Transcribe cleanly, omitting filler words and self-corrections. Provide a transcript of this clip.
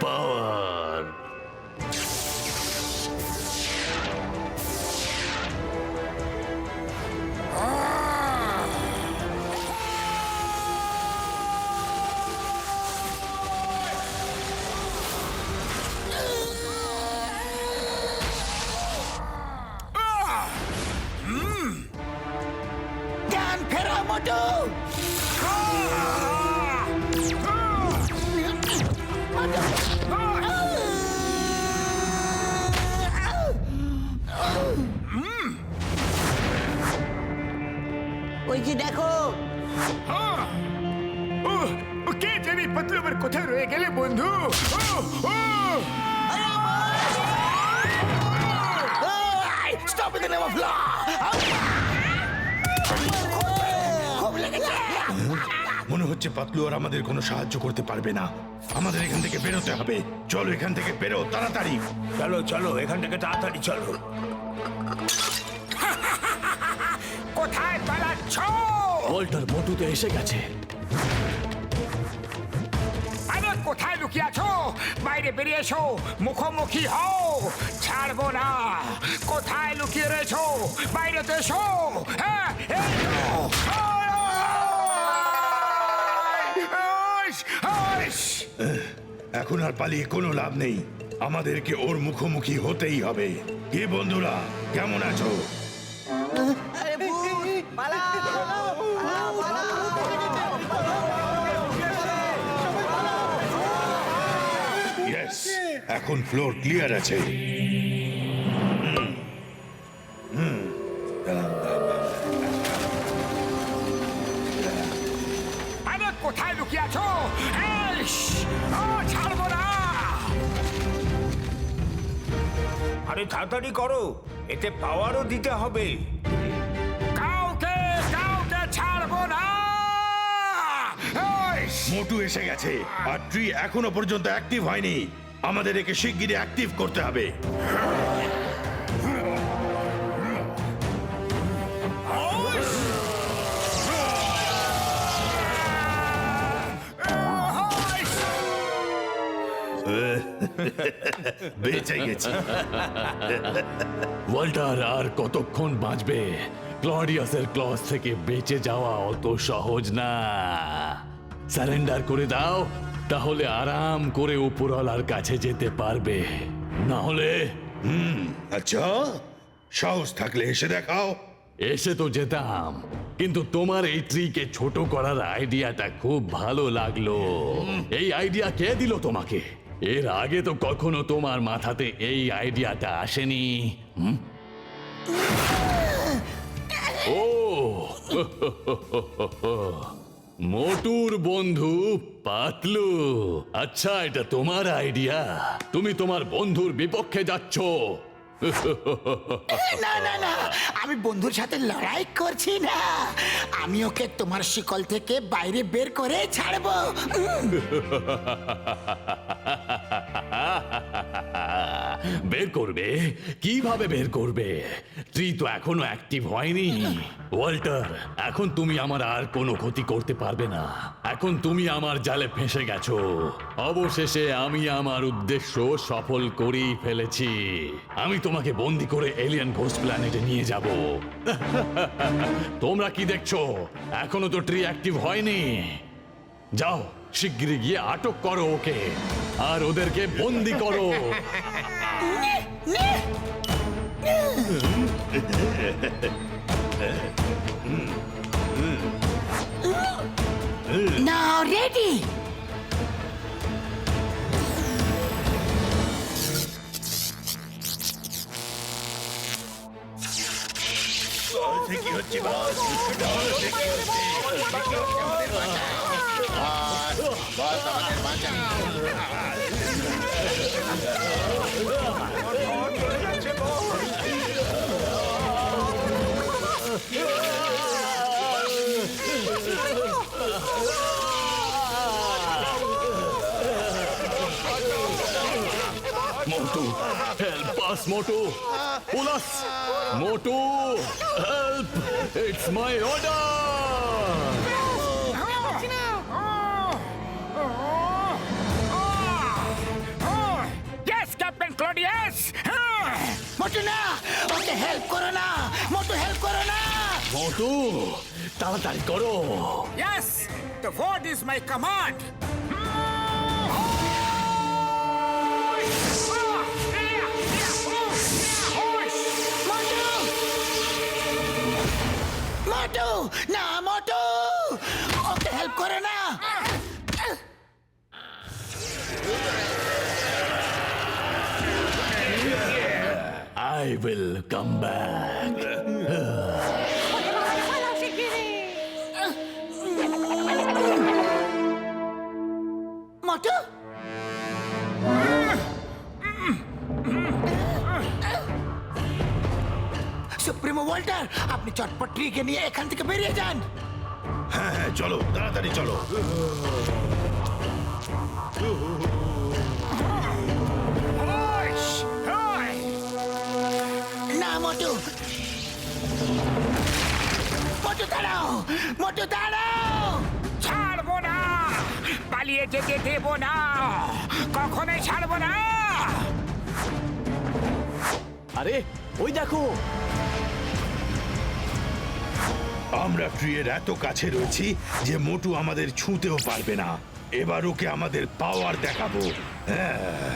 পাওয়ার। জ্ঞান ফেরা মোটু। ওই যে দেখো, কে জানি পাতলু আবার কোথায় রয়ে গেলে বন্ধু। Stop in the name of law. খুব লেগেছে। মনে হচ্ছে পাতলু আর আমাদের কোনো সাহায্য করতে পারবে না। আমাদের এখান থেকে বেরোতে হবে। চলো এখান থেকে বেরো তাড়াতাড়ি। চলো চলো এখান থেকে তাড়াতাড়ি চলো। কোথায় পালাচ্ছ? ওয়াল্টার মোটু তো এসে গেছে। আরে কোথায় লুকিয়ে আছো? বাইরে বেরিয়ে এসো, মুখোমুখি হও। ছাড়বো না। কোথায় লুকিয়ে রয়েছো? বাইরে তো এসো। হ্যাঁ এই তো। এখন আর পালিয়ে কোনো লাভ নেই। আমাদেরকে ওর মুখোমুখি হতেই হবে। কি বন্ধুরা, কেমন আছো? আরে ভূত, পালাও, পালাও, পালাও। ইয়েস, এখন ফ্লোর ক্লিয়ার আছে। আরে কোথায় লুকিয়ে আছো? ছাড়বো না। আরে তাড়াতাড়ি করো, এতে পাওয়ারও দিতে হবে। কাউকে কাউকে ছাড়বো না। মোটু এসে গেছে আর ট্রি এখনো পর্যন্ত অ্যাক্টিভ হয়নি। আমাদের একে শিগগিরই অ্যাক্টিভ করতে হবে। বেঁচে গেছি। ওয়াল্টার আর কতক্ষণ বাঁচবে? ক্লডিয়াসের ক্লজ থেকে বেঁচে যাওয়া অত সহজ না। সারেন্ডার করে দাও, তাহলে আরাম করে উপরওয়ালার কাছে যেতে পারবে। না হলে আচ্ছা, সাহস থাকলে এসে দেখাও। এসে তো যেতাম, কিন্তু তোমার এই ট্রিকে ছোট করার আইডিয়াটা খুব ভালো লাগলো। এই আইডিয়া কে দিল তোমাকে? এর আগে তো কখনো তোমার মাথাতে এই আইডিয়াটা আসেনি। ও মোটুর বন্ধু পাতলু, আচ্ছা এটা তোমার আইডিয়া? তুমি তোমার বন্ধুর বিপক্ষে যাচ্ছ? না না না, আমি বন্ধুর সাথে লড়াই করছি না। আমি ওকে তোমার শিকল থেকে বাইরে বের করে ছাড়বো। বের করবে? কিভাবে বের করবে? ট্রি তো এখনো অ্যাক্টিভ হয়নি। ওয়াল্টার, এখন তুমি আমার আর কোনো ক্ষতি করতে পারবে না। এখন তুমি আমার জালে ফেঁসে গেছো। অবশেষে আমি আমার উদ্দেশ্য সফল করেই ফেলেছি। আমি তোমাকে বন্দি করে এলিয়ান ঘোস্ট প্ল্যানেটে নিয়ে যাব। তোমরা কি দেখছো? এখনো তো ট্রি অ্যাক্টিভ হয়নি। যাও, শিগগিরই গিয়ে আটক করো ওকে আর ওদেরকে বন্দি করো। Now ready. কি হচ্ছে বস? Motu, help us, Motu! Pull us! Motu, help! It's my order! মোটু না, ওকে হেল্প করো না, মোটু হেল্প করো না। মোটু তাড়াতাড়ি করো। Yes, the word is my command. মোটু, মোটু না, মোটু ওকে হেল্প করো না। I will come back. Motu, supremo Walter, আপনি চটপট ট্রিকে নিয়ে এখান থেকে বেরিয়ে যান। হ্যাঁ হ্যাঁ, চলো তাড়াতাড়ি চলো। না মোটু, মোটু দাঁড়াও, মোটু দাঁড়াও। ছাড়বো না, পালিয়ে যেতে দেব না, কখনোই ছাড়বো না। আরে ওই দেখো, আমরা ট্রিয়ের এত কাছে রয়েছি যে মোটু আমাদের ছুঁতেও পারবে না। এবার ওকে আমাদের পাওয়ার দেখাবো। হ্যাঁ